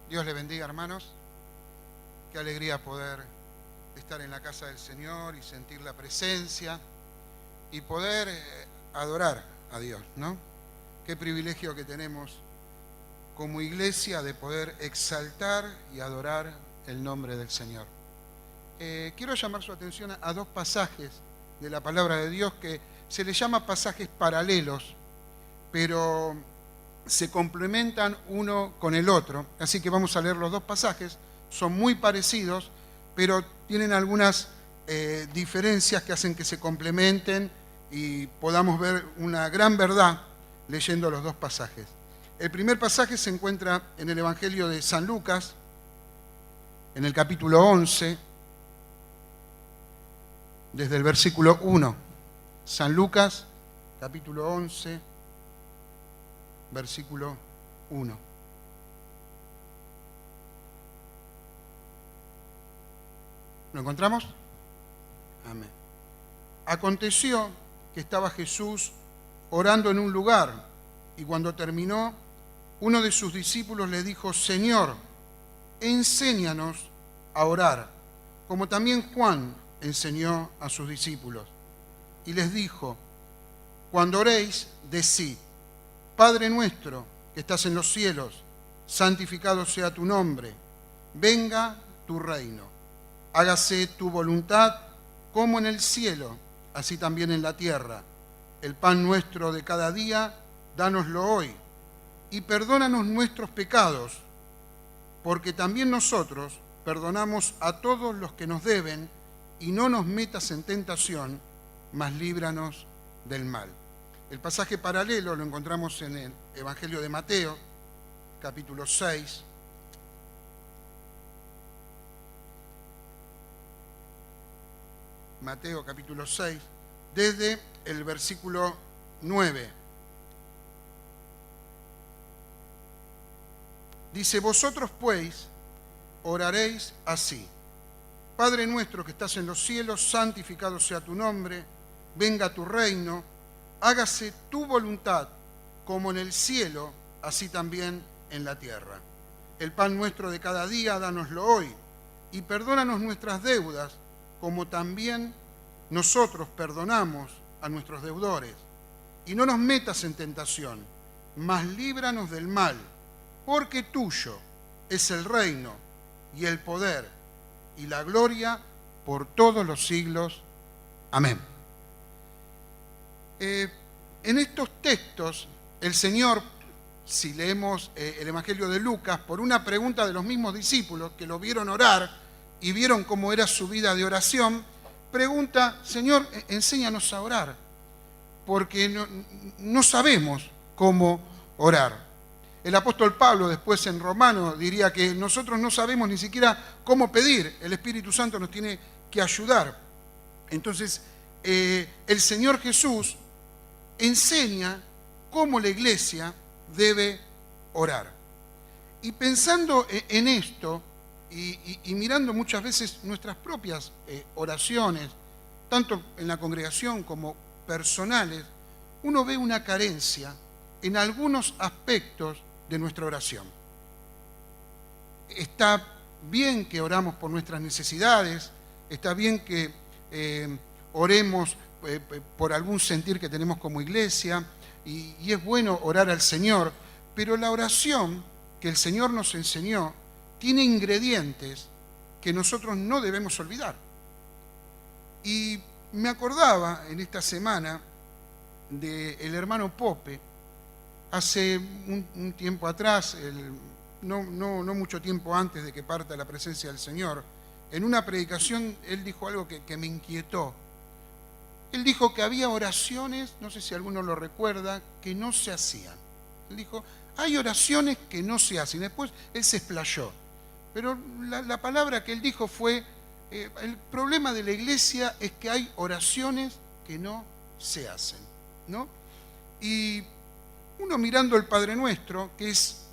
Dios le bendiga, hermanos. Qué alegría poder estar en la casa del Señor y sentir la presencia y poder adorar a Dios, ¿no? Qué privilegio que tenemos como iglesia de poder exaltar y adorar el nombre del Señor. Quiero llamar su atención a dos pasajes de la palabra de Dios que se les llama pasajes paralelos, pero se complementan uno con el otro. Así que vamos a leer los dos pasajes. Son muy parecidos, pero tienen algunas diferencias que hacen que se complementen y podamos ver una gran verdad leyendo los dos pasajes. El primer pasaje se encuentra en el Evangelio de San Lucas, en el capítulo 11, desde el versículo 1. San Lucas, capítulo 11, versículo 1. ¿Lo encontramos? Amén. Aconteció que estaba Jesús orando en un lugar, y cuando terminó, uno de sus discípulos le dijo: Señor, enséñanos a orar, como también Juan enseñó a sus discípulos. Y les dijo: cuando oréis, decid: Padre nuestro que estás en los cielos, santificado sea tu nombre, venga tu reino, hágase tu voluntad como en el cielo, así también en la tierra. El pan nuestro de cada día, dánoslo hoy, y perdónanos nuestros pecados, porque también nosotros perdonamos a todos los que nos deben, y no nos metas en tentación, mas líbranos del mal. El pasaje paralelo lo encontramos en el Evangelio de Mateo, capítulo 6. Mateo, capítulo 6, desde el versículo 9. Dice: vosotros pues oraréis así: Padre nuestro que estás en los cielos, santificado sea tu nombre, venga tu reino, hágase tu voluntad como en el cielo, así también en la tierra. El pan nuestro de cada día, dánoslo hoy, y perdónanos nuestras deudas, como también nosotros perdonamos a nuestros deudores. Y no nos metas en tentación, mas líbranos del mal, porque tuyo es el reino y el poder y la gloria por todos los siglos. Amén. En estos textos, el Señor, si leemos el Evangelio de Lucas, por una pregunta de los mismos discípulos que lo vieron orar y vieron cómo era su vida de oración, pregunta: Señor, enséñanos a orar, porque no sabemos cómo orar. El apóstol Pablo después en Romanos diría que nosotros no sabemos ni siquiera cómo pedir, el Espíritu Santo nos tiene que ayudar. Entonces, el Señor Jesús enseña cómo la iglesia debe orar. Y pensando en esto y mirando muchas veces nuestras propias oraciones, tanto en la congregación como personales, uno ve una carencia en algunos aspectos de nuestra oración. Está bien que oramos por nuestras necesidades, está bien que oremos por algún sentir que tenemos como iglesia, y es bueno orar al Señor, pero la oración que el Señor nos enseñó tiene ingredientes que nosotros no debemos olvidar. Y me acordaba en esta semana del hermano Pope. Hace un tiempo atrás, no mucho tiempo antes de que parta la presencia del Señor, en una predicación él dijo algo que me inquietó. Él dijo que había oraciones, no sé si alguno lo recuerda, que no se hacían. Él dijo: hay oraciones que no se hacen. Después él se explayó. Pero la palabra que él dijo fue: el problema de la iglesia es que hay oraciones que no se hacen, ¿no? Y uno mirando el Padre Nuestro, que es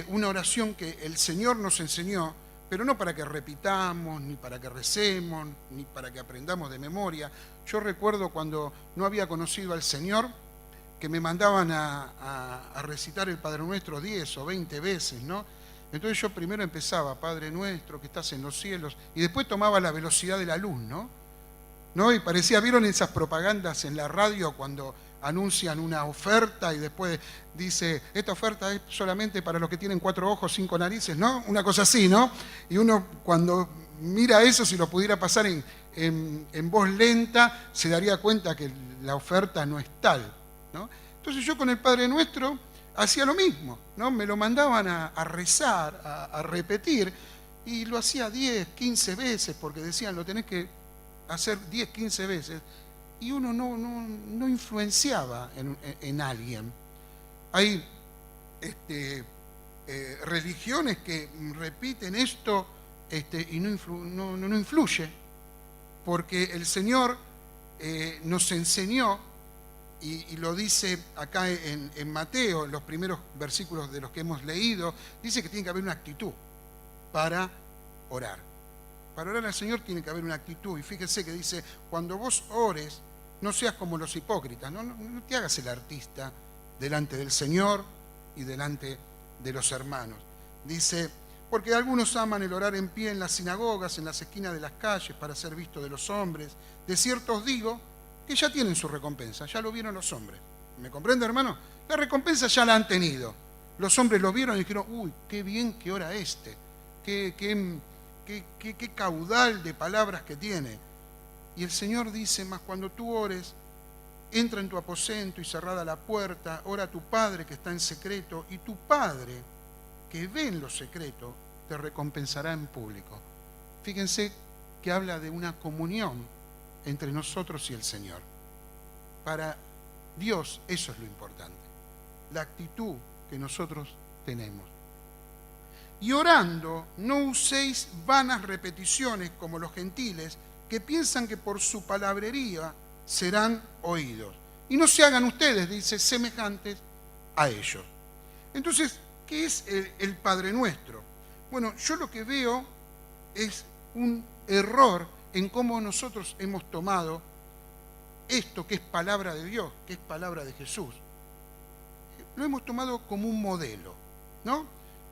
una oración que el Señor nos enseñó, pero no para que repitamos, ni para que recemos, ni para que aprendamos de memoria. Yo recuerdo cuando no había conocido al Señor, que me mandaban a recitar el Padre Nuestro 10 o 20 veces, ¿no? Entonces yo primero empezaba, Padre nuestro que estás en los cielos, y después tomaba la velocidad de la luz, ¿no? Y parecía, ¿vieron esas propagandas en la radio cuando anuncian una oferta y después dice, esta oferta es solamente para los que tienen 4 ojos, 5 narices, ¿no? Una cosa así, ¿no? Y uno cuando mira eso, si lo pudiera pasar en voz lenta, se daría cuenta que la oferta no es tal, ¿no? Entonces yo con el Padre Nuestro hacía lo mismo, ¿no? Me lo mandaban a rezar, a repetir, y lo hacía 10, 15 veces, porque decían, lo tenés que hacer 10, 15 veces, y uno no influenciaba en alguien. Hay religiones que repiten esto y no influye, porque el Señor nos enseñó, y lo dice acá en Mateo, en los primeros versículos de los que hemos leído, dice que tiene que haber una actitud para orar. Para orar al Señor tiene que haber una actitud. Y fíjense que dice, cuando vos ores, no seas como los hipócritas, no te hagas el artista delante del Señor y delante de los hermanos. Dice, porque algunos aman el orar en pie en las sinagogas, en las esquinas de las calles, para ser visto de los hombres. De cierto os digo que ya tienen su recompensa, ya lo vieron los hombres. ¿Me comprende, hermano? La recompensa ya la han tenido. Los hombres lo vieron y dijeron, uy, qué bien que ora qué caudal de palabras que tiene. Y el Señor dice, mas cuando tú ores, entra en tu aposento y cerrada la puerta, ora a tu Padre que está en secreto, y tu Padre que ve en lo secreto te recompensará en público. Fíjense que habla de una comunión entre nosotros y el Señor. Para Dios eso es lo importante, la actitud que nosotros tenemos. Y orando, no uséis vanas repeticiones como los gentiles, que piensan que por su palabrería serán oídos. Y no se hagan ustedes, dice, semejantes a ellos. Entonces, ¿qué es el Padre Nuestro? Bueno, yo lo que veo es un error en cómo nosotros hemos tomado esto que es palabra de Dios, que es palabra de Jesús. Lo hemos tomado como un modelo, ¿no?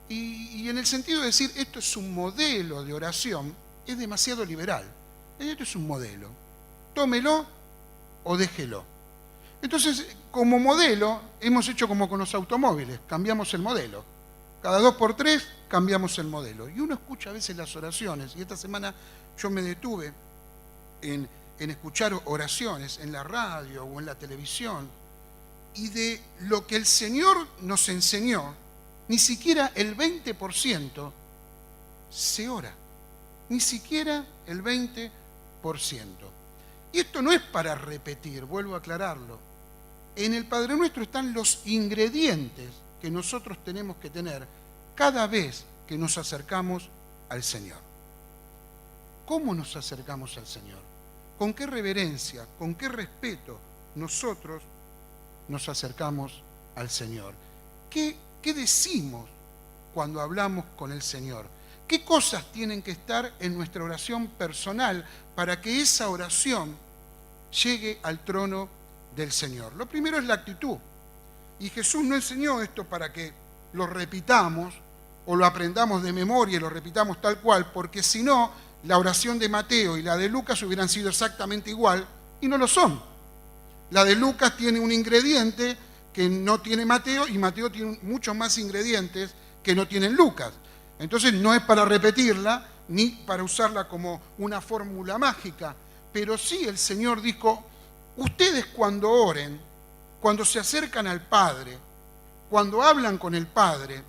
Y en el sentido de decir, esto es un modelo de oración, es demasiado liberal. Esto es un modelo. Tómelo o déjelo. Entonces, como modelo, hemos hecho como con los automóviles, cambiamos el modelo. Cada 2x3 cambiamos el modelo. Y uno escucha a veces las oraciones, y esta semana yo me detuve en escuchar oraciones en la radio o en la televisión, y de lo que el Señor nos enseñó, ni siquiera el 20% se ora. Ni siquiera el 20%. Y esto no es para repetir, vuelvo a aclararlo. En el Padre Nuestro están los ingredientes que nosotros tenemos que tener cada vez que nos acercamos al Señor. ¿Cómo nos acercamos al Señor? ¿Con qué reverencia, con qué respeto nosotros nos acercamos al Señor? ¿Qué decimos cuando hablamos con el Señor? ¿Qué cosas tienen que estar en nuestra oración personal para que esa oración llegue al trono del Señor? Lo primero es la actitud. Y Jesús no enseñó esto para que lo repitamos o lo aprendamos de memoria y lo repitamos tal cual, porque si no, la oración de Mateo y la de Lucas hubieran sido exactamente igual y no lo son. La de Lucas tiene un ingrediente que no tiene Mateo, y Mateo tiene muchos más ingredientes que no tienen Lucas. Entonces no es para repetirla, ni para usarla como una fórmula mágica, pero sí el Señor dijo, ustedes cuando oren, cuando se acercan al Padre, cuando hablan con el Padre,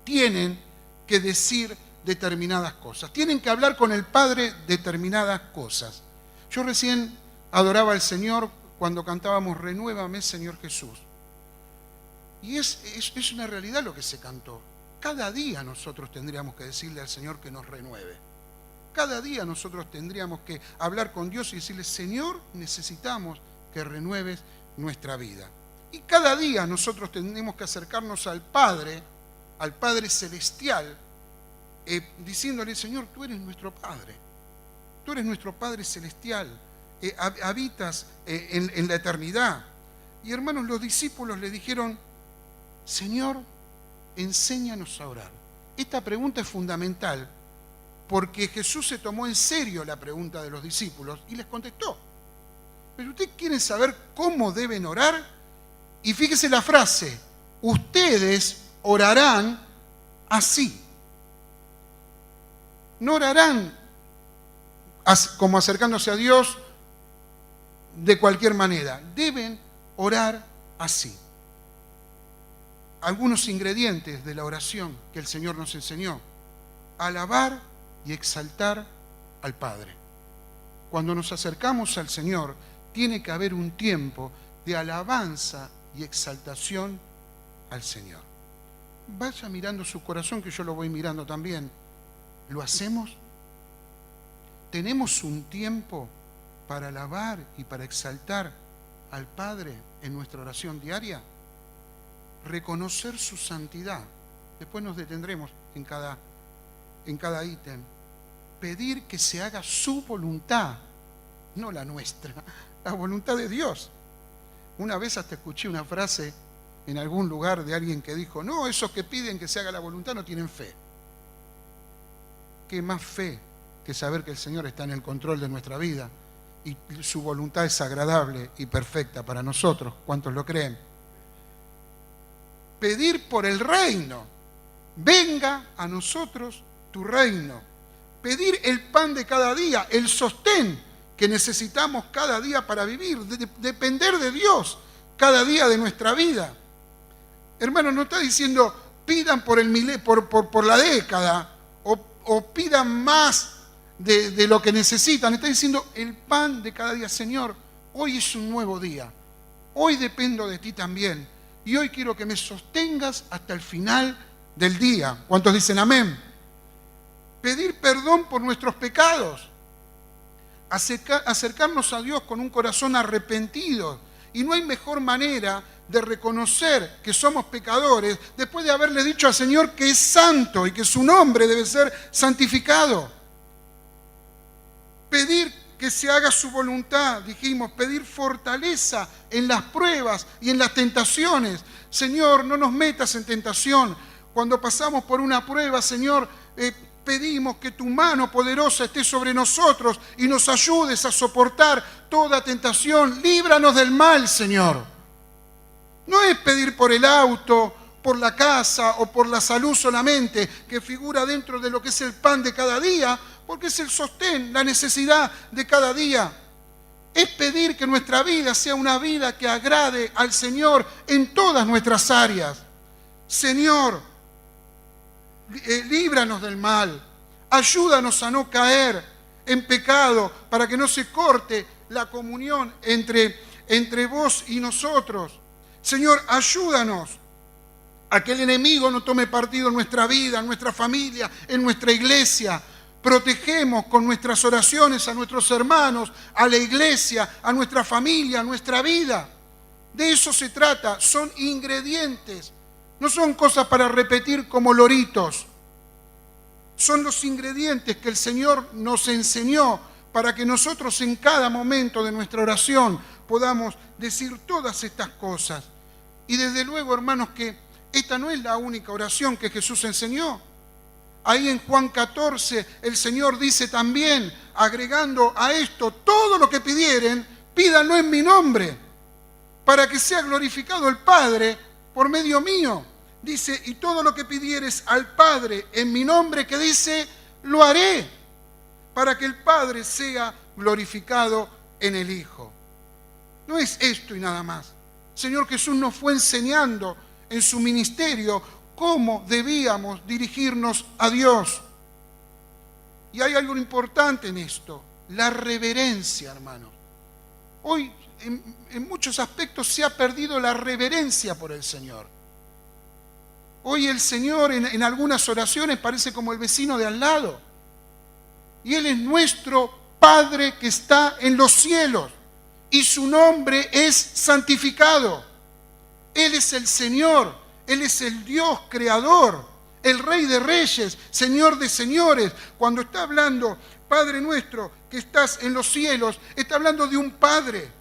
tienen que decir determinadas cosas, tienen que hablar con el Padre determinadas cosas. Yo recién adoraba al Señor cuando cantábamos Renuévame, Señor Jesús. Y es una realidad lo que se cantó. Cada día nosotros tendríamos que decirle al Señor que nos renueve. Cada día nosotros tendríamos que hablar con Dios y decirle, Señor, necesitamos que renueves nuestra vida. Y cada día nosotros tenemos que acercarnos al Padre Celestial, diciéndole, Señor, tú eres nuestro Padre. Tú eres nuestro Padre Celestial. Habitas en la eternidad. Y hermanos, los discípulos le dijeron, Señor, enséñanos a orar. esta pregunta es fundamental porque Jesús se tomó en serio la pregunta de los discípulos y les contestó. Pero ustedes quieren saber cómo deben orar, y fíjese la frase: ustedes orarán así. No orarán como acercándose a Dios de cualquier manera. Deben orar así. Algunos ingredientes de la oración que el Señor nos enseñó: alabar y exaltar al Padre. Cuando nos acercamos al Señor, tiene que haber un tiempo de alabanza y exaltación al Señor. Vaya mirando su corazón, que yo lo voy mirando también. ¿Lo hacemos? ¿Tenemos un tiempo para alabar y para exaltar al Padre en nuestra oración diaria? Reconocer su santidad. Después nos detendremos en cada ítem. Pedir que se haga su voluntad, no la nuestra, la voluntad de Dios. Una vez hasta escuché una frase en algún lugar de alguien que dijo: no, esos que piden que se haga la voluntad no tienen fe. ¿Qué más fe que saber que el Señor está en el control de nuestra vida y su voluntad es agradable y perfecta para nosotros? ¿Cuántos lo creen? Pedir por el reino. Venga a nosotros tu reino. Pedir el pan de cada día, el sostén que necesitamos cada día para vivir, depender de Dios cada día de nuestra vida. Hermano, no está diciendo pidan por la década o pidan más de lo que necesitan. Está diciendo el pan de cada día. Señor, hoy es un nuevo día. Hoy dependo de ti también. Y hoy quiero que me sostengas hasta el final del día. ¿Cuántos dicen amén? Pedir perdón por nuestros pecados. Acercarnos a Dios con un corazón arrepentido. Y no hay mejor manera de reconocer que somos pecadores después de haberle dicho al Señor que es santo y que su nombre debe ser santificado. Pedir que se haga su voluntad, dijimos, pedir fortaleza en las pruebas y en las tentaciones. Señor, no nos metas en tentación. Cuando pasamos por una prueba, Señor, pedimos que tu mano poderosa esté sobre nosotros y nos ayudes a soportar toda tentación. Líbranos del mal, Señor. No es pedir por el auto, por la casa o por la salud solamente, que figura dentro de lo que es el pan de cada día, porque es el sostén, la necesidad de cada día. Es pedir que nuestra vida sea una vida que agrade al Señor en todas nuestras áreas. Señor, líbranos del mal, ayúdanos a no caer en pecado para que no se corte la comunión entre vos y nosotros. Señor, ayúdanos a que el enemigo no tome partido en nuestra vida, en nuestra familia, en nuestra iglesia. Protegemos con nuestras oraciones a nuestros hermanos, a la iglesia, a nuestra familia, a nuestra vida. De eso se trata, son ingredientes. No son cosas para repetir como loritos. Son los ingredientes que el Señor nos enseñó para que nosotros en cada momento de nuestra oración podamos decir todas estas cosas. Y desde luego, hermanos, que esta no es la única oración que Jesús enseñó. Ahí en Juan 14 el Señor dice también, agregando a esto, todo lo que pidieren, pídanlo en mi nombre, para que sea glorificado el Padre por medio mío. Dice, y todo lo que pidieres al Padre en mi nombre, que dice, lo haré, para que el Padre sea glorificado en el Hijo. No es esto y nada más. Señor Jesús nos fue enseñando en su ministerio cómo debíamos dirigirnos a Dios. Y hay algo importante en esto, la reverencia, hermanos. Hoy, en muchos aspectos, se ha perdido la reverencia por el Señor. Hoy el Señor en algunas oraciones parece como el vecino de al lado. Y Él es nuestro Padre que está en los cielos. Y su nombre es santificado. Él es el Señor. Él es el Dios creador. El Rey de reyes, Señor de señores. Cuando está hablando, Padre nuestro que estás en los cielos, está hablando de un Padre.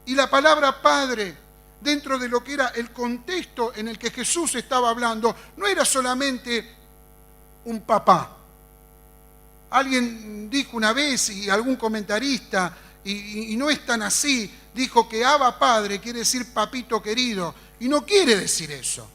Y la palabra Padre, dentro de lo que era el contexto en el que Jesús estaba hablando, no era solamente un papá. Alguien dijo una vez, y algún comentarista, y no es tan así, dijo que Abba Padre quiere decir papito querido, y no quiere decir eso.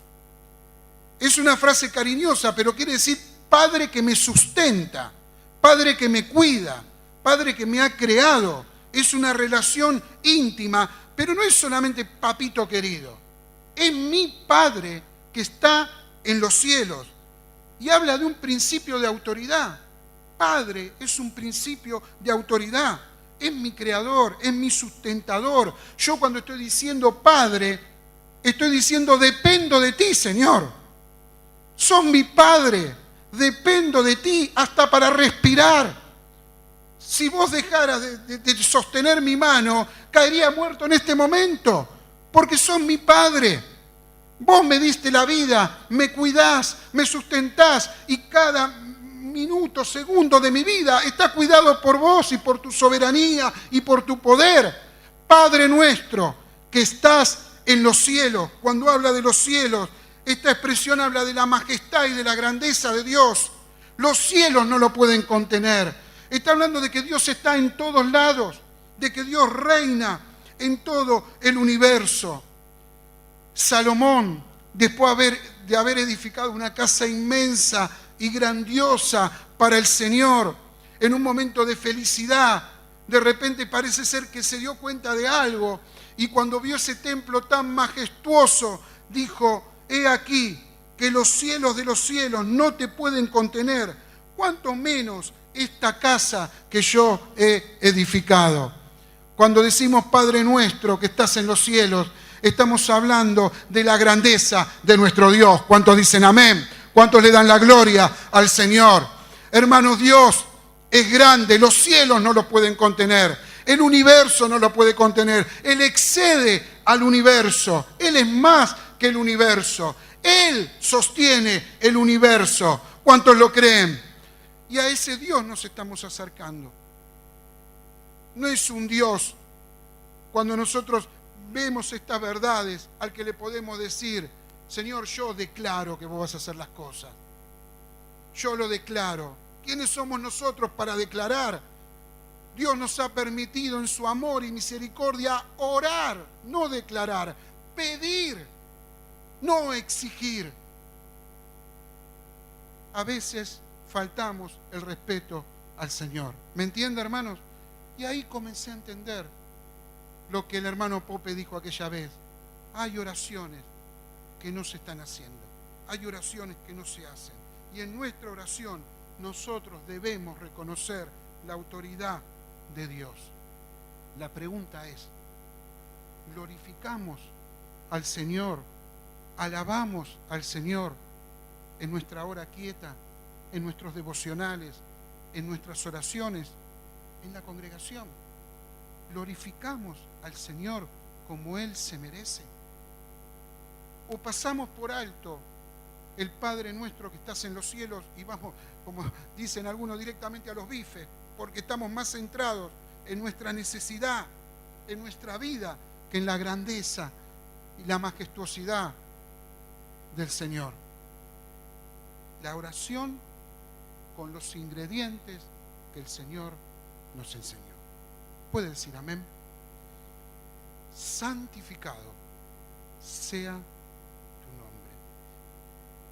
Es una frase cariñosa, pero quiere decir padre que me sustenta, padre que me cuida, padre que me ha creado. Es una relación íntima, pero no es solamente papito querido. Es mi Padre que está en los cielos. Y habla de un principio de autoridad. Padre es un principio de autoridad. Es mi creador, es mi sustentador. Yo cuando estoy diciendo Padre, estoy diciendo dependo de ti, Señor. Sos mi Padre, dependo de ti hasta para respirar. Si vos dejaras de sostener mi mano, caería muerto en este momento, porque sos mi Padre. Vos me diste la vida, me cuidás, me sustentás, y cada minuto, segundo de mi vida está cuidado por vos y por tu soberanía y por tu poder. Padre nuestro, que estás en los cielos. Cuando habla de los cielos, esta expresión habla de la majestad y de la grandeza de Dios. Los cielos no lo pueden contener. Está hablando de que Dios está en todos lados, de que Dios reina en todo el universo. Salomón, después de haber edificado una casa inmensa y grandiosa para el Señor, en un momento de felicidad, de repente parece ser que se dio cuenta de algo, y cuando vio ese templo tan majestuoso, dijo: he aquí que los cielos de los cielos no te pueden contener, cuánto menos esta casa que yo he edificado. Cuando decimos Padre nuestro que estás en los cielos, estamos hablando de la grandeza de nuestro Dios. ¿Cuántos dicen amén? ¿Cuántos le dan la gloria al Señor? Hermanos, Dios es grande, los cielos no lo pueden contener, el universo no lo puede contener, Él excede al universo, Él es más que el universo, Él sostiene el universo. ¿Cuántos lo creen? Y a ese Dios nos estamos acercando. No es un Dios, cuando nosotros vemos estas verdades, al que le podemos decir: Señor, yo declaro que vos vas a hacer las cosas. Yo lo declaro. ¿Quiénes somos nosotros para declarar? Dios nos ha permitido en su amor y misericordia orar, no declarar, pedir, no exigir. A veces faltamos el respeto al Señor. ¿Me entiende, hermanos? Y ahí comencé a entender lo que el hermano Pope dijo aquella vez. Hay oraciones que no se están haciendo. Hay oraciones que no se hacen. Y en nuestra oración nosotros debemos reconocer la autoridad de Dios. La pregunta es: ¿glorificamos al Señor? ¿Alabamos al Señor en nuestra hora quieta, en nuestros devocionales, en nuestras oraciones, en la congregación? ¿Glorificamos al Señor como Él se merece? ¿O pasamos por alto el Padre nuestro que estás en los cielos y vamos, como dicen algunos, directamente a los bifes, porque estamos más centrados en nuestra necesidad, en nuestra vida, que en la grandeza y la majestuosidad del Señor? La oración con los ingredientes que el Señor nos enseñó. ¿Puede decir amén? Santificado sea tu nombre.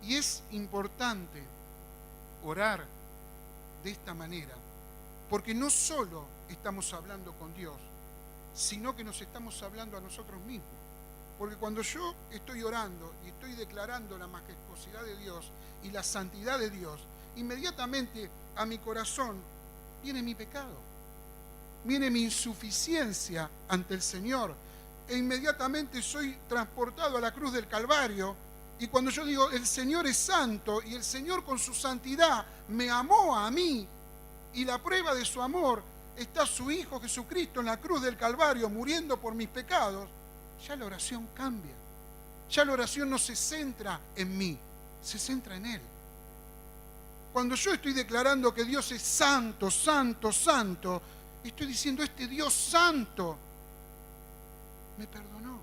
Y es importante orar de esta manera, porque no solo estamos hablando con Dios, sino que nos estamos hablando a nosotros mismos. Porque cuando yo estoy orando y estoy declarando la majestuosidad de Dios y la santidad de Dios, inmediatamente a mi corazón viene mi pecado, viene mi insuficiencia ante el Señor, e inmediatamente soy transportado a la cruz del Calvario. Y cuando yo digo el Señor es santo y el Señor con su santidad me amó a mí, y la prueba de su amor está su Hijo Jesucristo en la cruz del Calvario muriendo por mis pecados, ya la oración cambia. Ya la oración no se centra en mí, se centra en Él. Cuando yo estoy declarando que Dios es santo, santo, santo, estoy diciendo: este Dios santo me perdonó,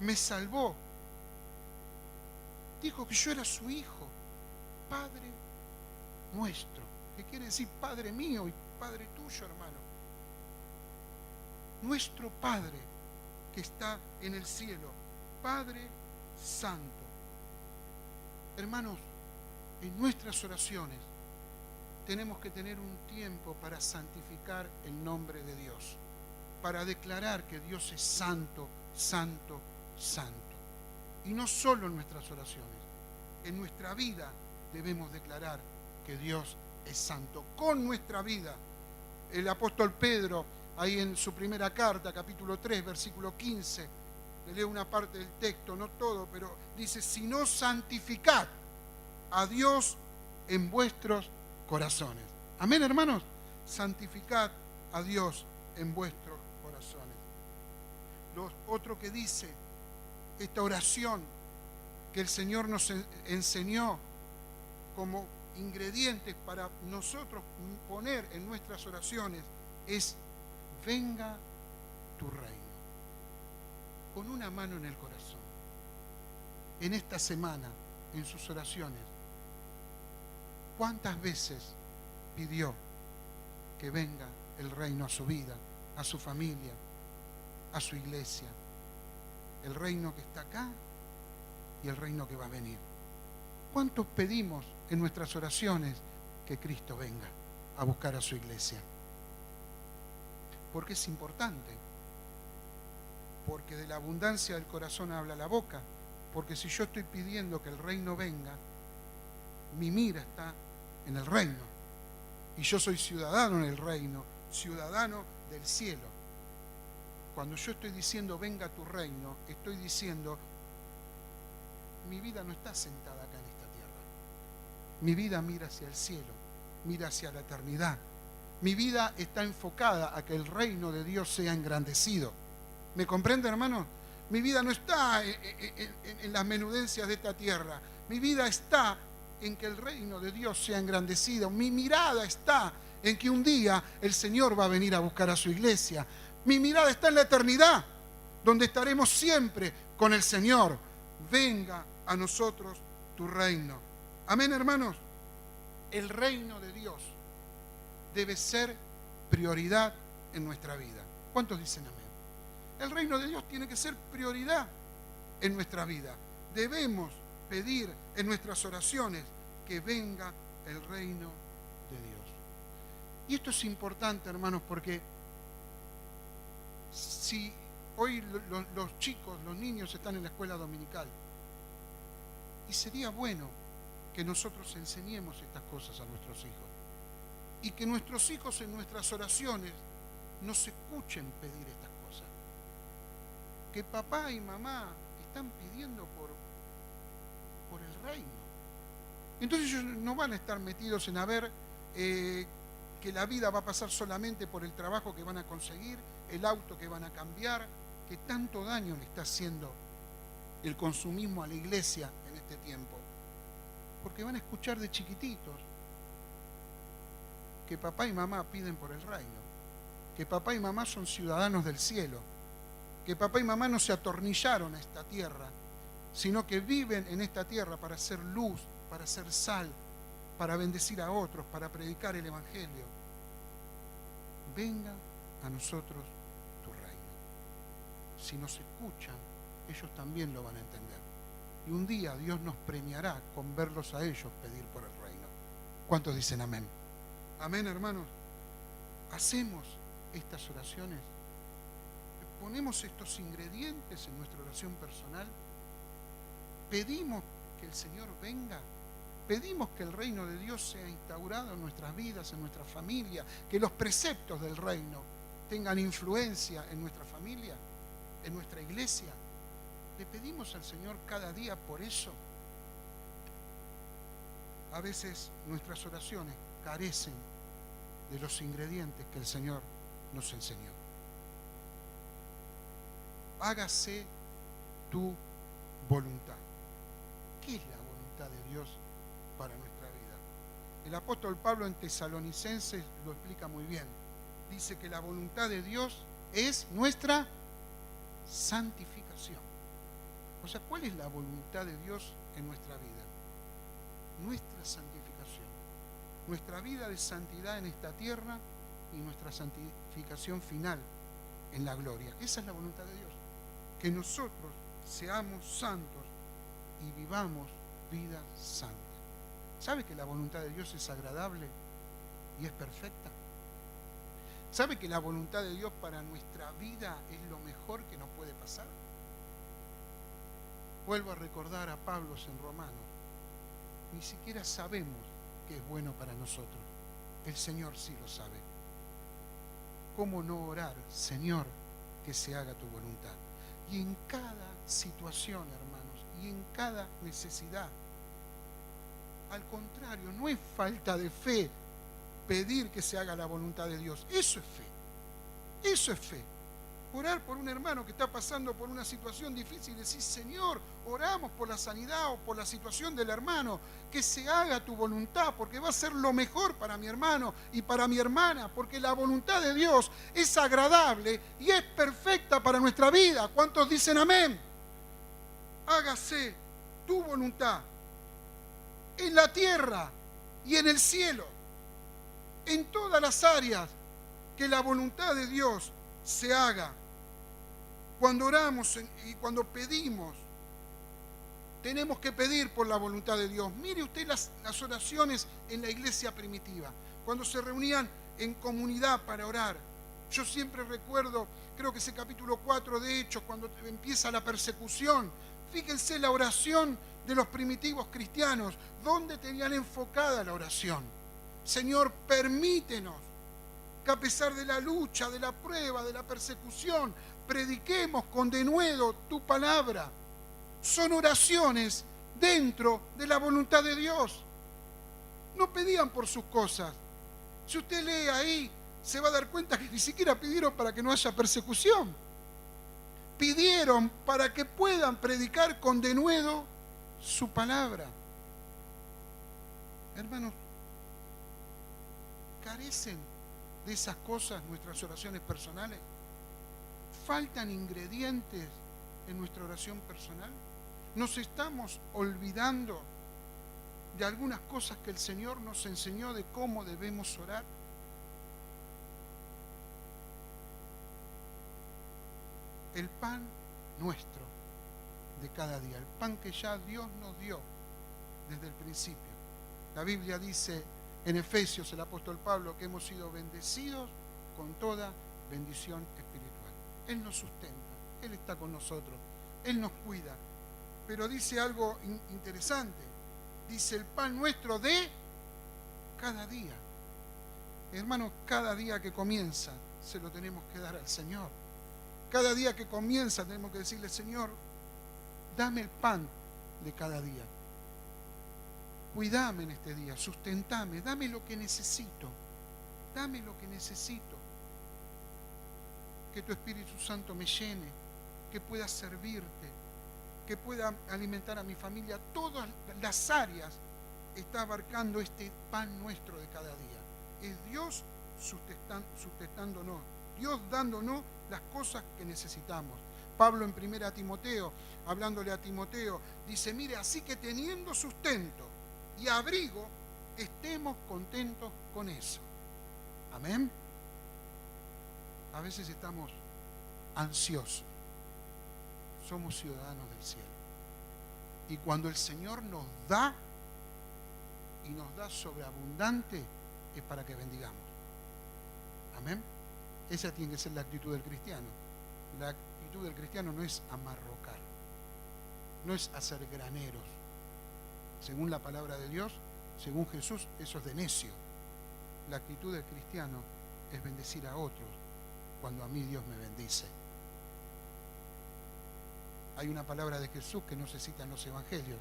me salvó, dijo que yo era su hijo. Padre nuestro, que quiere decir Padre mío y Padre tuyo, hermano. Nuestro Padre que está en el cielo, Padre Santo. Hermanos, en nuestras oraciones tenemos que tener un tiempo para santificar el nombre de Dios, para declarar que Dios es santo, santo, santo. Y no solo en nuestras oraciones, en nuestra vida debemos declarar que Dios es santo. Con nuestra vida. El apóstol Pedro, ahí en su primera carta, capítulo 3, versículo 15, le leo una parte del texto, no todo, pero dice: sino santificad a Dios en vuestros corazones. Amén, hermanos. Santificad a Dios en vuestros corazones. Otro que dice, esta oración que el Señor nos enseñó como ingredientes para nosotros poner en nuestras oraciones, es: venga tu reino. Con una mano en el corazón. En esta semana, en sus oraciones, ¿cuántas veces pidió que venga el reino a su vida, a su familia, a su iglesia? El reino que está acá y el reino que va a venir. ¿Cuántos pedimos en nuestras oraciones que Cristo venga a buscar a su iglesia? Porque es importante. Porque de la abundancia del corazón habla la boca. Porque si yo estoy pidiendo que el reino venga, mi mira está en el reino. Y yo soy ciudadano en el reino, ciudadano del cielo. Cuando yo estoy diciendo venga tu reino, estoy diciendo mi vida no está sentada acá en esta tierra. Mi vida mira hacia el cielo, mira hacia la eternidad. Mi vida está enfocada a que el reino de Dios sea engrandecido. ¿Me comprende, hermano? Mi vida no está en las menudencias de esta tierra. Mi vida está en que el reino de Dios sea engrandecido. Mi mirada está en que un día el Señor va a venir a buscar a su iglesia. Mi mirada está en la eternidad, donde estaremos siempre con el Señor. Venga a nosotros tu reino. Amén, hermanos. El reino de Dios debe ser prioridad en nuestra vida. ¿Cuántos dicen amén? El reino de Dios tiene que ser prioridad en nuestra vida. Debemos pedir en nuestras oraciones que venga el reino de Dios. Y esto es importante, hermanos, porque si hoy los chicos, los niños están en la escuela dominical, y sería bueno que nosotros enseñemos estas cosas a nuestros hijos y que nuestros hijos en nuestras oraciones nos escuchen pedir estas cosas. Que papá y mamá están pidiendo por el reino. Entonces ellos no van a estar metidos en ver que la vida va a pasar solamente por el trabajo que van a conseguir, el auto que van a cambiar, que tanto daño le está haciendo el consumismo a la iglesia en este tiempo. Porque van a escuchar de chiquititos que papá y mamá piden por el reino, que papá y mamá son ciudadanos del cielo, que papá y mamá no se atornillaron a esta tierra, sino que viven en esta tierra para hacer luz, para hacer sal, para bendecir a otros, para predicar el evangelio. Venga a nosotros tu reino. Si nos escuchan, ellos también lo van a entender. Y un día Dios nos premiará con verlos a ellos pedir por el reino. ¿Cuántos dicen amén? Amén, hermanos. Hacemos estas oraciones. Ponemos estos ingredientes en nuestra oración personal. Pedimos que el Señor venga. Pedimos que el reino de Dios sea instaurado en nuestras vidas, en nuestra familia, que los preceptos del reino tengan influencia en nuestra familia, en nuestra iglesia. ¿Le pedimos al Señor cada día por eso? A veces nuestras oraciones carecen de los ingredientes que el Señor nos enseñó. Hágase tu voluntad. ¿Qué es la voluntad de Dios para nuestra vida? El apóstol Pablo en Tesalonicenses lo explica muy bien. Dice que la voluntad de Dios es nuestra santificación. O sea, ¿cuál es la voluntad de Dios en nuestra vida? Nuestra santificación. nuestra vida de santidad en esta tierra y nuestra santificación final en la gloria. Esa es la voluntad de Dios, que nosotros seamos santos y vivamos vidas santas. ¿Sabe que la voluntad de Dios es agradable y es perfecta? ¿Sabe que la voluntad de Dios para nuestra vida es lo mejor que nos puede pasar? Vuelvo a recordar a Pablo en Romanos. Ni siquiera sabemos que es bueno para nosotros. El Señor sí lo sabe. ¿Cómo no orar, Señor, que se haga tu voluntad? Y en cada situación, hermanos, y en cada necesidad. Al contrario, no es falta de fe pedir que se haga la voluntad de Dios. Eso es fe. Eso es fe. Orar por un hermano que está pasando por una situación difícil y decir, Señor, oramos por la sanidad o por la situación del hermano, que se haga tu voluntad, porque va a ser lo mejor para mi hermano y para mi hermana, porque la voluntad de Dios es agradable y es perfecta para nuestra vida. ¿Cuántos dicen amén? Hágase tu voluntad en la tierra y en el cielo, en todas las áreas, que la voluntad de Dios se haga. Cuando oramos y cuando pedimos, tenemos que pedir por la voluntad de Dios. Mire usted las oraciones en la iglesia primitiva, cuando se reunían en comunidad para orar. Yo siempre recuerdo, creo que ese capítulo 4 de Hechos, cuando empieza la persecución. Fíjense la oración de los primitivos cristianos, ¿dónde tenían enfocada la oración? Señor, permítenos que a pesar de la lucha, de la prueba, de la persecución, prediquemos con denuedo tu palabra. Son oraciones dentro de la voluntad de Dios. No pedían por sus cosas. Si usted lee ahí, se va a dar cuenta que ni siquiera pidieron para que no haya persecución. Pidieron para que puedan predicar con denuedo su palabra. Hermanos, ¿carecen de esas cosas nuestras oraciones personales? ¿Faltan ingredientes en nuestra oración personal? ¿Nos estamos olvidando de algunas cosas que el Señor nos enseñó de cómo debemos orar? El pan nuestro de cada día, el pan que ya Dios nos dio desde el principio. La Biblia dice en Efesios, el apóstol Pablo, que hemos sido bendecidos con toda bendición espiritual. Él nos sustenta, Él está con nosotros, Él nos cuida. Pero dice algo interesante, dice el pan nuestro de cada día. Hermanos, cada día que comienza se lo tenemos que dar al Señor. Cada día que comienza tenemos que decirle, Señor, dame el pan de cada día. Cuidame en este día, sustentame, dame lo que necesito. Dame lo que necesito. Que tu Espíritu Santo me llene, que pueda servirte, que pueda alimentar a mi familia. Todas las áreas está abarcando este pan nuestro de cada día. Es Dios sustentándonos, Dios dándonos las cosas que necesitamos. Pablo en 1 Timoteo, hablándole a Timoteo, dice, mire, así que teniendo sustento y abrigo, estemos contentos con eso. Amén. A veces estamos ansiosos. Somos ciudadanos del cielo. Y cuando el Señor nos da, y nos da sobreabundante, es para que bendigamos. Amén. Esa tiene que ser la actitud del cristiano. La actitud del cristiano no es amarrocar, no es hacer graneros. Según la palabra de Dios, según Jesús, eso es de necio. La actitud del cristiano es bendecir a otros cuando a mí Dios me bendice. Hay una palabra de Jesús que no se cita en los evangelios,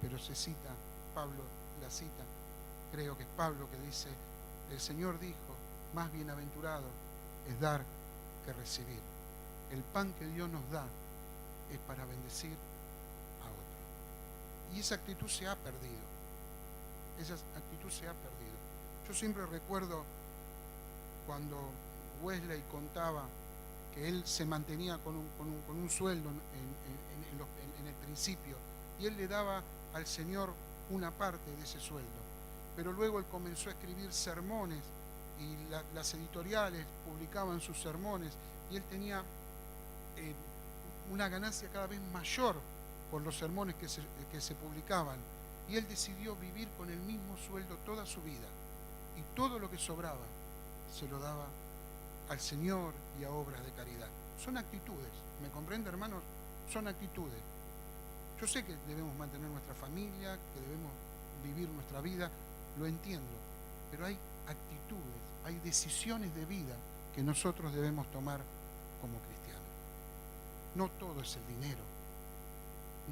pero se cita, Pablo la cita, creo que es Pablo que dice, el Señor dijo, más bienaventurado es dar que recibir. El pan que Dios nos da es para bendecir a otros. Y esa actitud se ha perdido. Esa actitud se ha perdido. Yo siempre recuerdo cuando Wesley contaba que él se mantenía con un sueldo en el principio, y él le daba al Señor una parte de ese sueldo. pero luego él comenzó a escribir sermones y las editoriales publicaban sus sermones y él tenía una ganancia cada vez mayor por los sermones que se publicaban. Y él decidió vivir con el mismo sueldo toda su vida. Y todo lo que sobraba se lo daba al Señor y a obras de caridad. Son actitudes, ¿me comprende, hermanos? Son actitudes. Yo sé que debemos mantener nuestra familia, que debemos vivir nuestra vida, lo entiendo. Pero hay actitudes, hay decisiones de vida que nosotros debemos tomar como cristianos. No todo es el dinero,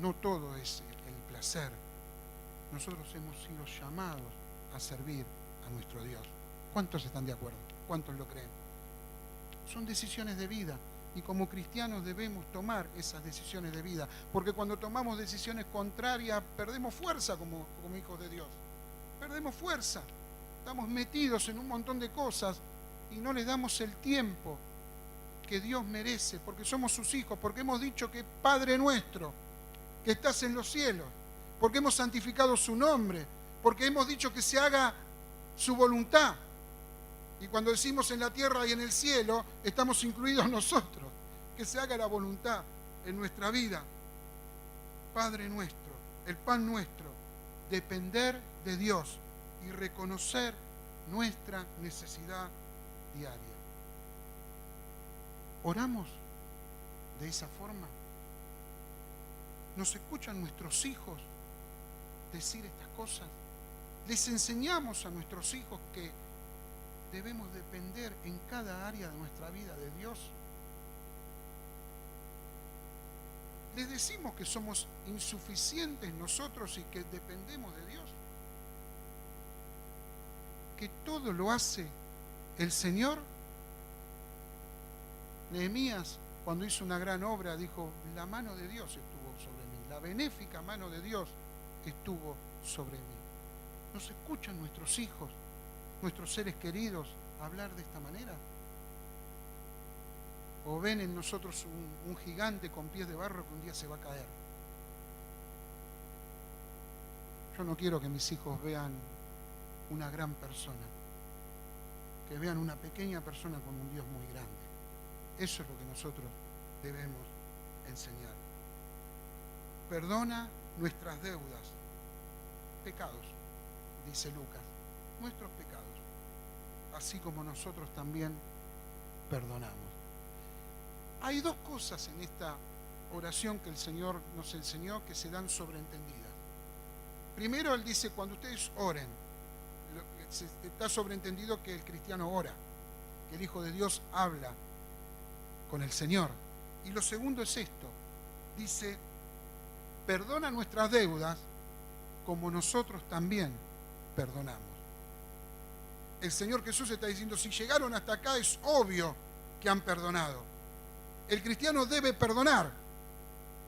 no todo es el placer. Nosotros hemos sido llamados a servir a nuestro Dios. ¿Cuántos están de acuerdo? ¿Cuántos lo creen? Son decisiones de vida y como cristianos debemos tomar esas decisiones de vida, porque cuando tomamos decisiones contrarias perdemos fuerza como hijos de Dios. Perdemos fuerza, estamos metidos en un montón de cosas y no le damos el tiempo que Dios merece, porque somos sus hijos, porque hemos dicho que Padre nuestro, que estás en los cielos, porque hemos santificado su nombre, porque hemos dicho que se haga su voluntad. Y cuando decimos en la tierra y en el cielo, estamos incluidos nosotros, que se haga la voluntad en nuestra vida. Padre nuestro, el pan nuestro, depender de Dios y reconocer nuestra necesidad diaria. ¿Oramos de esa forma? ¿Nos escuchan nuestros hijos decir estas cosas? ¿Les enseñamos a nuestros hijos que debemos depender en cada área de nuestra vida de Dios? ¿Les decimos que somos insuficientes nosotros y que dependemos de Dios? ¿Que todo lo hace el Señor? Nehemías, cuando hizo una gran obra, dijo, la mano de Dios estuvo sobre mí, la benéfica mano de Dios estuvo sobre mí. ¿Nos escuchan nuestros hijos, nuestros seres queridos, hablar de esta manera? ¿O ven en nosotros un gigante con pies de barro que un día se va a caer? Yo no quiero que mis hijos vean una gran persona, que vean una pequeña persona con un Dios muy grande. Eso es lo que nosotros debemos enseñar. Perdona nuestras deudas, pecados, dice Lucas, nuestros pecados, así como nosotros también perdonamos. Hay dos cosas en esta oración que el Señor nos enseñó que se dan sobreentendidas. Primero, Él dice, cuando ustedes oren, está sobreentendido que el cristiano ora, que el Hijo de Dios habla con el Señor. Y lo segundo es esto, dice, perdona nuestras deudas como nosotros también perdonamos. El Señor Jesús está diciendo, si llegaron hasta acá es obvio que han perdonado. El cristiano debe perdonar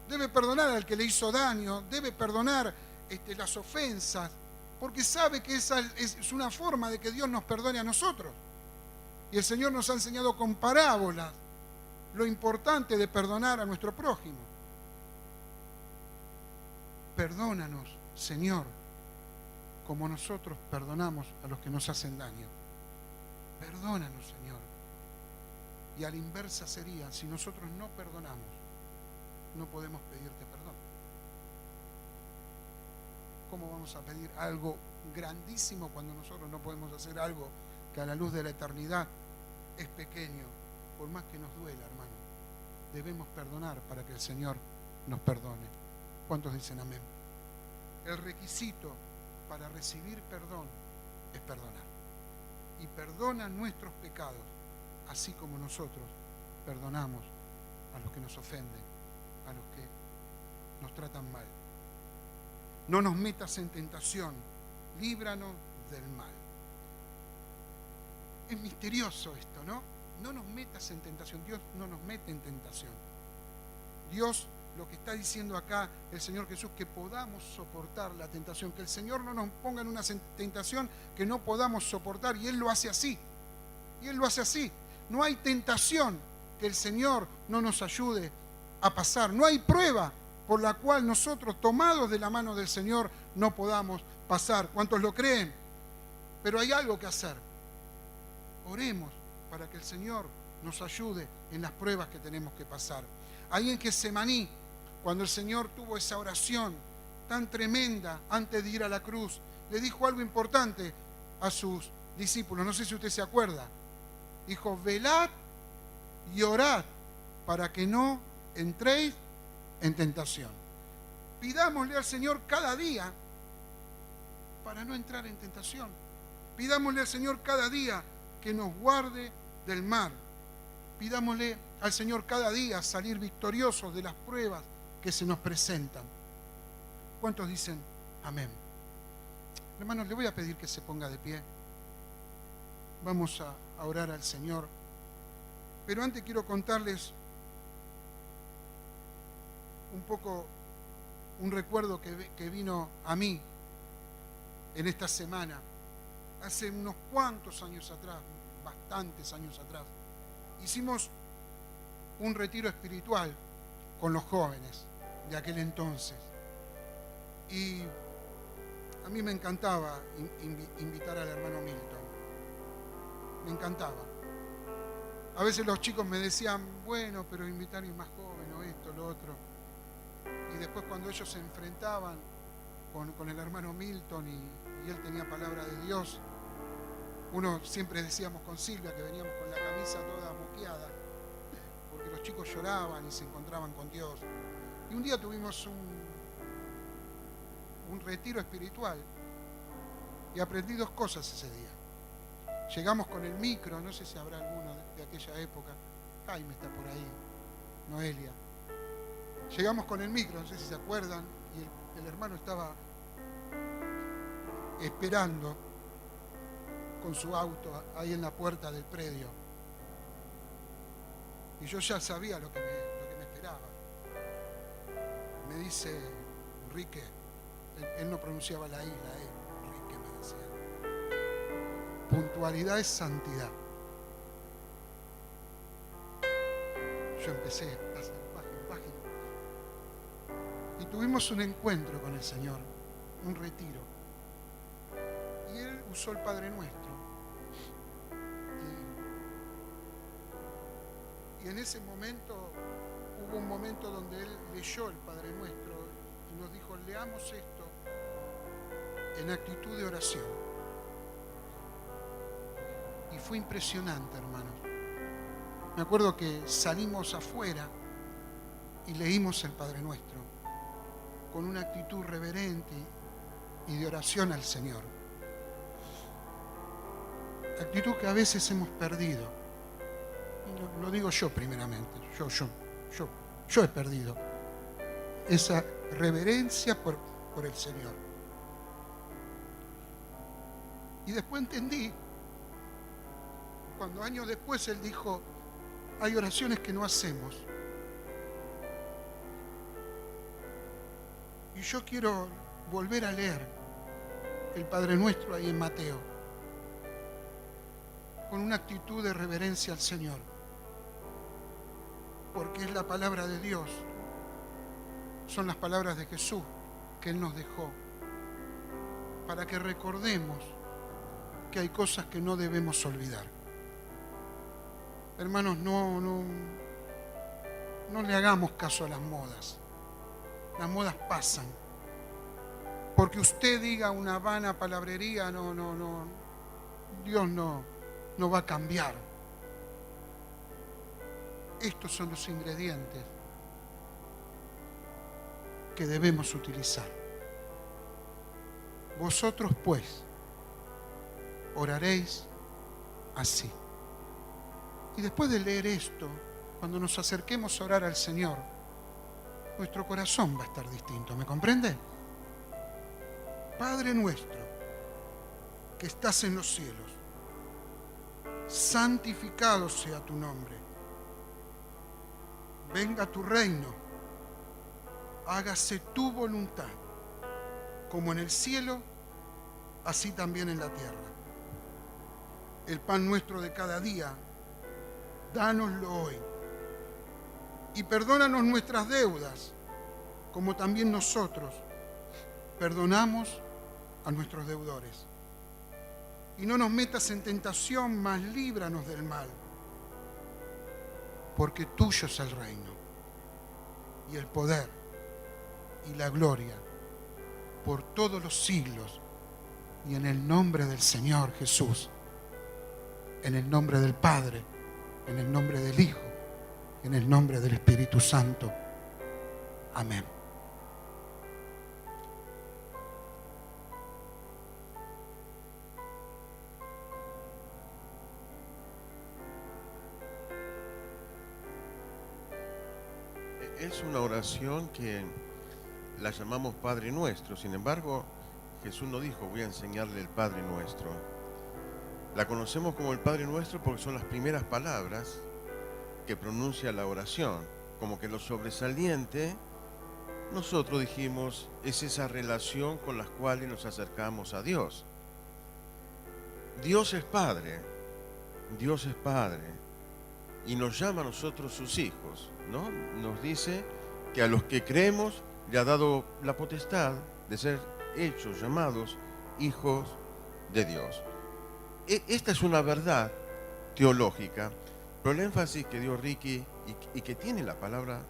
al que le hizo daño, debe perdonar las ofensas, porque sabe que esa es una forma de que Dios nos perdone a nosotros. Y el Señor nos ha enseñado con parábolas lo importante de perdonar a nuestro prójimo. Perdónanos, Señor, como nosotros perdonamos a los que nos hacen daño. Perdónanos, Señor. Y a la inversa sería, si nosotros no perdonamos, no podemos pedirte perdón. ¿Cómo vamos a pedir algo grandísimo cuando nosotros no podemos hacer algo que a la luz de la eternidad es pequeño? Por más que nos duela, hermano, debemos perdonar para que el Señor nos perdone. ¿Cuántos dicen amén? El requisito para recibir perdón es perdonar. Y perdona nuestros pecados, así como nosotros perdonamos a los que nos ofenden, a los que nos tratan mal. No nos metas en tentación, líbranos del mal. Es misterioso esto, ¿no? No nos metas en tentación. Dios no nos mete en tentación. Dios lo que está diciendo acá el Señor Jesús, que podamos soportar la tentación, que el Señor no nos ponga en una tentación que no podamos soportar, y Él lo hace así. Y Él lo hace así. No hay tentación que el Señor no nos ayude a pasar. No hay prueba por la cual nosotros, tomados de la mano del Señor, no podamos pasar. ¿Cuántos lo creen? pero hay algo que hacer. Oremos para que el Señor nos ayude en las pruebas que tenemos que pasar. Ahí en Getsemaní, cuando el Señor tuvo esa oración tan tremenda antes de ir a la cruz, le dijo algo importante a sus discípulos. No sé si usted se acuerda. Dijo: velad y orad para que no entréis en tentación. Pidámosle al Señor cada día para no entrar en tentación. Pidámosle al Señor cada día que nos guarde del mal. Pidámosle al Señor cada día salir victoriosos de las pruebas que se nos presentan. ¿Cuántos dicen amén? Hermanos, le voy a pedir que se ponga de pie. Vamos a orar al Señor. Pero antes quiero contarles un poco un recuerdo que vino a mí en esta semana. Hace unos cuantos años atrás, bastantes años atrás, hicimos un retiro espiritual con los jóvenes de aquel entonces. Y a mí me encantaba invitar al hermano Milton. Me encantaba. A veces los chicos me decían: bueno, pero invitar a un más joven, o esto, lo otro. Y después, cuando ellos se enfrentaban con el hermano Milton y él tenía palabra de Dios, uno siempre decíamos con Silvia que veníamos con la camisa toda moqueada, porque los chicos lloraban y se encontraban con Dios. Y un día tuvimos un retiro espiritual y aprendí dos cosas ese día. Llegamos con el micro, no sé si habrá alguno de aquella época. Jaime está por ahí, Noelia. Llegamos con el micro, no sé si se acuerdan, y el hermano estaba esperando con su auto ahí en la puerta del predio. Y yo ya sabía lo que me esperaba. Me dice: Enrique, él no pronunciaba la I, la E, Enrique me decía: puntualidad es santidad. Yo empecé a hacer página. Y tuvimos un encuentro con el Señor, un retiro. Y Él usó el Padre Nuestro. Y en ese momento, hubo un momento donde Él leyó el Padre Nuestro y nos dijo: leamos esto en actitud de oración. Y fue impresionante, hermanos. Me acuerdo que salimos afuera y leímos el Padre Nuestro con una actitud reverente y de oración al Señor. Actitud que a veces hemos perdido. Y lo digo yo primeramente. Yo he perdido esa reverencia por el Señor. Y después entendí, cuando años después Él dijo: hay oraciones que no hacemos. Y yo quiero volver a leer el Padre Nuestro ahí en Mateo, con una actitud de reverencia al Señor, porque es la palabra de Dios, son las palabras de Jesús que Él nos dejó, para que recordemos que hay cosas que no debemos olvidar. Hermanos, no le hagamos caso a las modas. Las modas pasan. Porque usted diga una vana palabrería, Dios no va a cambiar. Estos son los ingredientes que debemos utilizar. Vosotros, pues, oraréis así. Y después de leer esto, cuando nos acerquemos a orar al Señor, nuestro corazón va a estar distinto. ¿Me comprende? Padre nuestro, que estás en los cielos, santificado sea tu nombre. Venga tu reino. Hágase tu voluntad, como en el cielo, así también en la tierra. El pan nuestro de cada día, dánoslo hoy. Y perdónanos nuestras deudas, como también nosotros perdonamos a nuestros deudores. y no nos metas en tentación, mas líbranos del mal. Porque tuyo es el reino, y el poder, y la gloria, por todos los siglos, y en el nombre del Señor Jesús, en el nombre del Padre, en el nombre del Hijo, en el nombre del Espíritu Santo. Amén. Es una oración que la llamamos Padre Nuestro. Sin embargo, Jesús no dijo, voy a enseñarle el Padre Nuestro. La conocemos como el Padre Nuestro porque son las primeras palabras que pronuncia la oración. Como que lo sobresaliente, nosotros dijimos, es esa relación con la cual nos acercamos a Dios. Dios es Padre. Dios es Padre. Y nos llama a nosotros sus hijos, ¿no? Nos dice que a los que creemos le ha dado la potestad de ser hechos, llamados hijos de Dios. Esta es una verdad teológica, pero el énfasis que dio Ricky y que tiene la palabra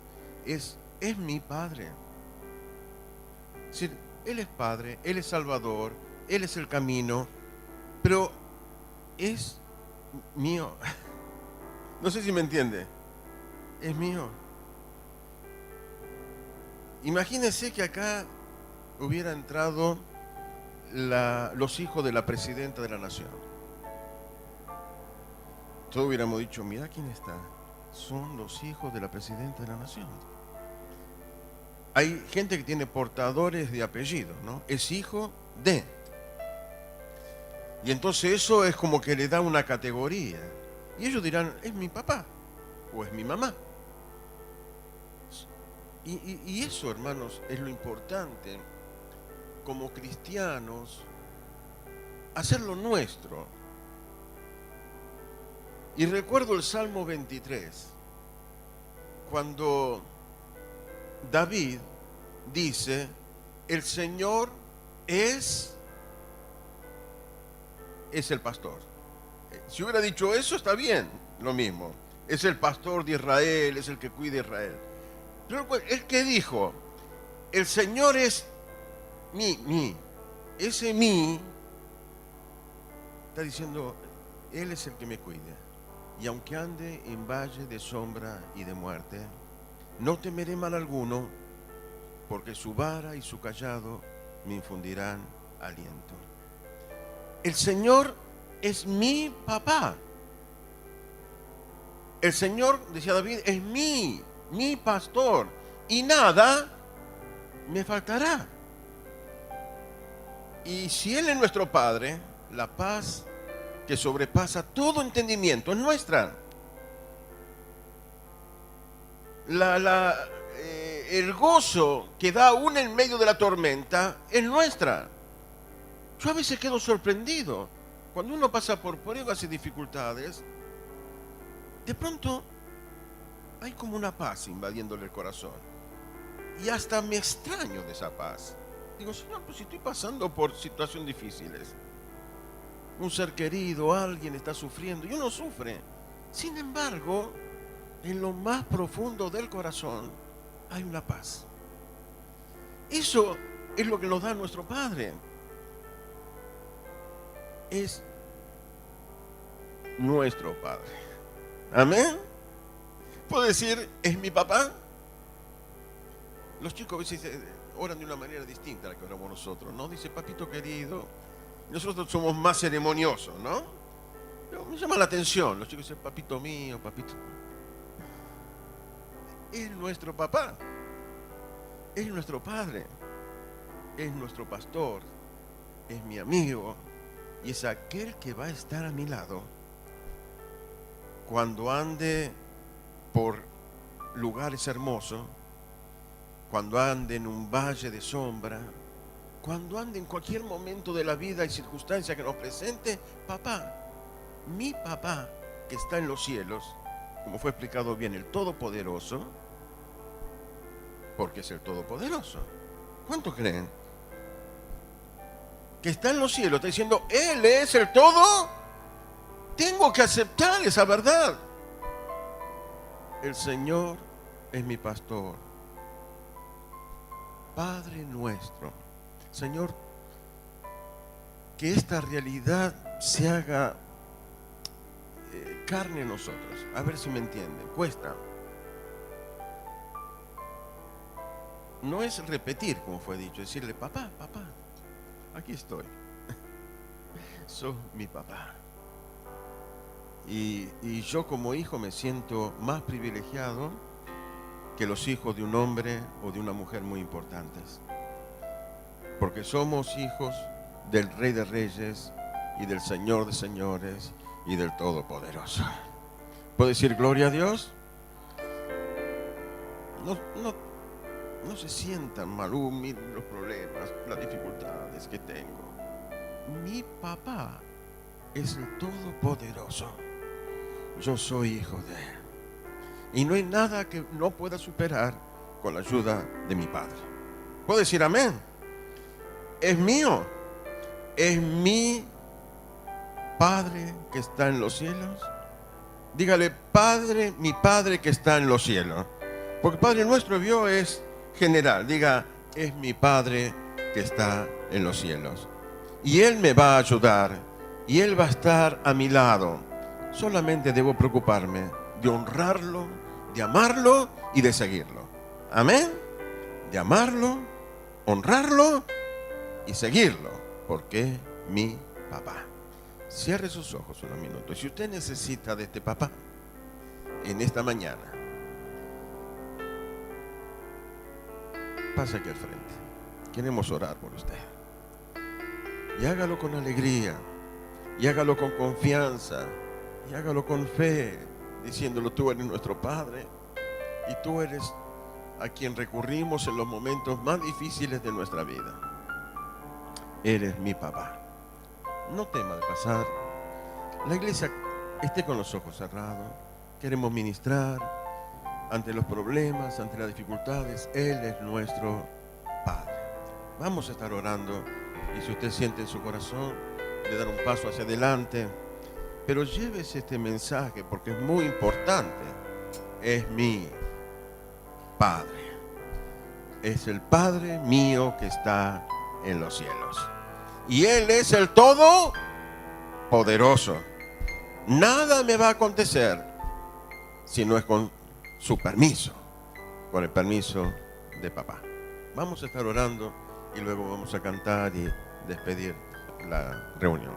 es mi Padre. Es decir, Él es Padre, Él es Salvador, Él es el camino, pero es mío. No sé si me entiende. Es mío. Imagínense que acá hubiera entrado los hijos de la presidenta de la nación. Todos hubiéramos dicho, mira quién está. Son los hijos de la presidenta de la nación. Hay gente que tiene portadores de apellido, ¿no? Es hijo de. Y entonces eso es como que le da una categoría. Y ellos dirán, es mi papá o es mi mamá. Y eso, hermanos, es lo importante como cristianos, hacerlo nuestro. Y recuerdo el Salmo 23, cuando David dice, el Señor es el pastor. Si hubiera dicho eso, está bien, lo mismo. Es el pastor de Israel, es el que cuida a Israel. Pero el que dijo, el Señor es mi. Ese mi está diciendo, Él es el que me cuida. Y aunque ande en valle de sombra y de muerte, no temeré mal alguno, porque su vara y su cayado me infundirán aliento. El Señor es mi papá. El Señor, decía David, es mi pastor, y nada me faltará. Y si Él es nuestro Padre, la paz que sobrepasa todo entendimiento es nuestra. El gozo que da aún en medio de la tormenta es nuestra. Yo a veces quedo sorprendido. Cuando uno pasa por pruebas y dificultades, de pronto hay como una paz invadiéndole el corazón. Y hasta me extraño de esa paz. Digo, Señor, pues si estoy pasando por situaciones difíciles, un ser querido, alguien está sufriendo, y uno sufre. Sin embargo, en lo más profundo del corazón hay una paz. Eso es lo que nos da nuestro Padre. Es nuestro Padre. Amén. ¿Puedo decir, es mi papá? Los chicos a veces oran de una manera distinta a la que oramos nosotros, ¿no? Dice, papito querido. Nosotros somos más ceremoniosos, ¿no? Pero me llama la atención. Los chicos dicen, papito mío, papito. Es nuestro papá. Es nuestro Padre. Es nuestro pastor. Es mi amigo. Y es aquel que va a estar a mi lado cuando ande por lugares hermosos, cuando ande en un valle de sombra, cuando ande en cualquier momento de la vida y circunstancia que nos presente. Papá, mi papá que está en los cielos, como fue explicado bien, el Todopoderoso, porque es el Todopoderoso. ¿Cuántos creen? que está en los cielos, está diciendo, Él es el todo, tengo que aceptar esa verdad. El Señor es mi pastor. Padre nuestro. Señor, que esta realidad se haga carne en nosotros. A ver si me entienden. Cuesta. No es repetir, como fue dicho, decirle, papá, papá, aquí estoy. Sos mi papá. Y yo como hijo me siento más privilegiado que los hijos de un hombre o de una mujer muy importantes. Porque somos hijos del Rey de Reyes y del Señor de Señores y del Todopoderoso. ¿Puedo decir gloria a Dios? No se sientan mal, miren los problemas, las dificultades que tengo. Mi papá es el Todopoderoso. Yo soy hijo de Él. Y no hay nada que no pueda superar con la ayuda de mi Padre. ¿Puedo decir amén? Es mío. Es mi Padre que está en los cielos. Dígale, Padre, mi Padre que está en los cielos. Porque Padre nuestro vio es general. Diga, es mi Padre que está en los cielos. Y Él me va a ayudar. Y Él va a estar a mi lado. Solamente debo preocuparme de honrarlo, de amarlo y de seguirlo. Amén. De amarlo, honrarlo y seguirlo. Porque es mi papá. Cierre sus ojos unos minutos. Si usted necesita de este papá en esta mañana, pase aquí al frente. Queremos orar por usted. Y hágalo con alegría. Y hágalo con confianza. Y hágalo con fe. Diciéndolo, tú eres nuestro Padre. Y tú eres a quien recurrimos en los momentos más difíciles de nuestra vida. Eres mi papá. No tema de pasar. La iglesia esté con los ojos cerrados. Queremos ministrar ante los problemas, ante las dificultades. Él es nuestro Padre. Vamos a estar orando. Y si usted siente en su corazón de dar un paso hacia adelante, pero llévese este mensaje porque es muy importante. Es mi Padre. Es el Padre mío que está en los cielos. Y Él es el Todopoderoso. Nada me va a acontecer si no es con su permiso, con el permiso de papá. Vamos a estar orando y luego vamos a cantar y despedir la reunión.